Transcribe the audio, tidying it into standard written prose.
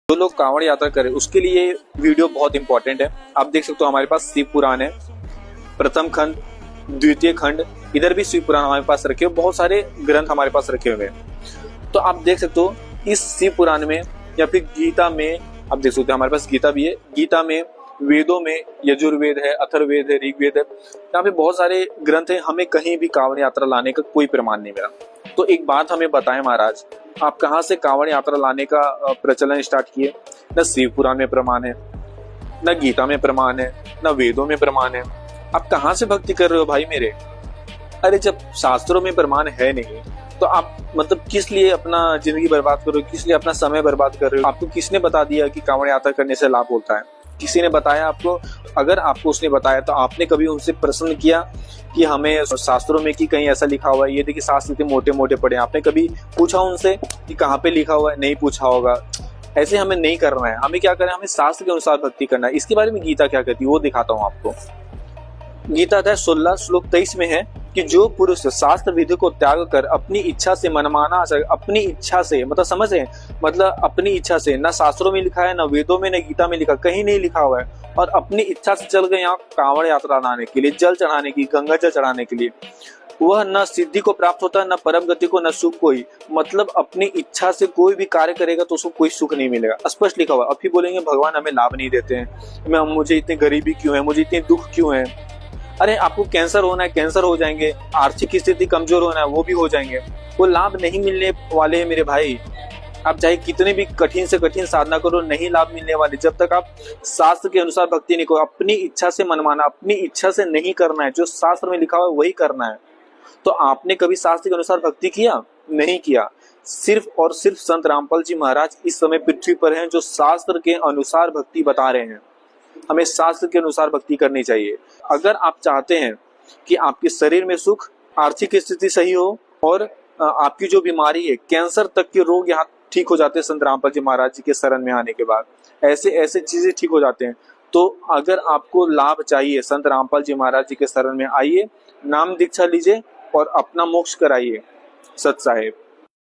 जो लोग कांवड़ यात्रा करें उसके लिए वीडियो बहुत इंपॉर्टेंट है। आप देख सकते हो हमारे पास शिव पुराण है, प्रथम खंड, द्वितीय खंड, इधर भी शिव पुराण हमारे पास रखे हुए, बहुत सारे ग्रंथ हमारे पास रखे हुए हैं। तो आप देख सकते हो इस शिव पुराण में या फिर गीता में, आप देख सकते हो हमारे पास गीता भी है। गीता में, वेदों में यजुर्वेद है, अथर्ववेद है, ऋग्वेद है, यहाँ पे बहुत सारे ग्रंथ है। हमें कहीं भी कांवड़ यात्रा लाने का कोई प्रमाण नहीं मिला। तो एक बात हमें बताएं महाराज, आप कहाँ से कांवड़ यात्रा लाने का प्रचलन स्टार्ट किए? न शिव पुराण में प्रमाण है, न गीता में प्रमाण है, न वेदों में प्रमाण है। आप कहाँ से भक्ति कर रहे हो भाई मेरे? अरे जब शास्त्रों में प्रमाण है नहीं तो आप मतलब किस लिए अपना जिंदगी बर्बाद कर रहे हो, किस लिए अपना समय बर्बाद कर रहे हो? आपको किसने बता दिया कि कांवड़ यात्रा करने से लाभ होता है? किसी ने बताया आपको? अगर आपको उसने बताया तो आपने कभी उनसे प्रश्न किया कि हमें शास्त्रों में कि कहीं ऐसा लिखा हुआ है? ये देखिए शास्त्र इतने मोटे मोटे पढ़े, आपने कभी पूछा उनसे कि कहाँ पे लिखा हुआ है? नहीं पूछा होगा। ऐसे हमें नहीं करना है। हमें क्या करना है? हमें शास्त्र के अनुसार भक्ति करना है। इसके बारे में गीता क्या कहती है वो दिखाता हूँ आपको। गीता अध्याय 16 श्लोक 23 में है कि जो पुरुष शास्त्र विधि को त्याग कर अपनी इच्छा से मनमाना आचरण, अपनी इच्छा से मतलब समझ रहे हैं, मतलब अपनी इच्छा से, ना शास्त्रों में लिखा है, ना वेदों में, ना गीता में लिखा, कहीं नहीं लिखा हुआ है, और अपनी इच्छा से चल गए यहाँ कांवड़ यात्रा लाने के लिए, जल चढ़ाने की, गंगा जल चढ़ाने के लिए, वह न सिद्धि को प्राप्त होता है, न परम गति को, न सुख को ही। मतलब अपनी इच्छा से कोई भी कार्य करेगा तो उसको कोई सुख नहीं मिलेगा, स्पष्ट लिखा हुआ। अब भी बोलेंगे भगवान हमें लाभ नहीं देते हैं, मुझे इतनी गरीबी क्यों है, मुझे इतने दुख क्यों है? अरे आपको कैंसर होना है, कैंसर हो जाएंगे, आर्थिक स्थिति कमजोर होना है, वो भी हो जाएंगे। वो लाभ नहीं मिलने वाले हैं मेरे भाई। आप चाहे कितने भी कठिन से कठिन साधना करो, नहीं लाभ मिलने वाले जब तक आप शास्त्र के अनुसार भक्ति नहीं करो। अपनी इच्छा से मनमाना, अपनी इच्छा से नहीं करना है, जो शास्त्र में लिखा हुआ है वही करना है। तो आपने कभी शास्त्र के अनुसार भक्ति किया? नहीं किया। सिर्फ और सिर्फ संत रामपाल जी महाराज इस समय पृथ्वी पर हैं जो शास्त्र के अनुसार भक्ति बता रहे हैं। हमें शास्त्र के अनुसार भक्ति करनी चाहिए। अगर आप चाहते हैं कि आपके शरीर में सुख, आर्थिक स्थिति सही हो और आपकी जो बीमारी है, कैंसर तक के रोग यहाँ ठीक हो जाते हैं संत रामपाल जी महाराज जी के शरण में आने के बाद, ऐसे ऐसे चीजें ठीक हो जाते हैं। तो अगर आपको लाभ चाहिए, संत रामपाल जी महाराज जी के शरण में आइए, नाम दीक्षा लीजिए और अपना मोक्ष कराइए। सत साहेब।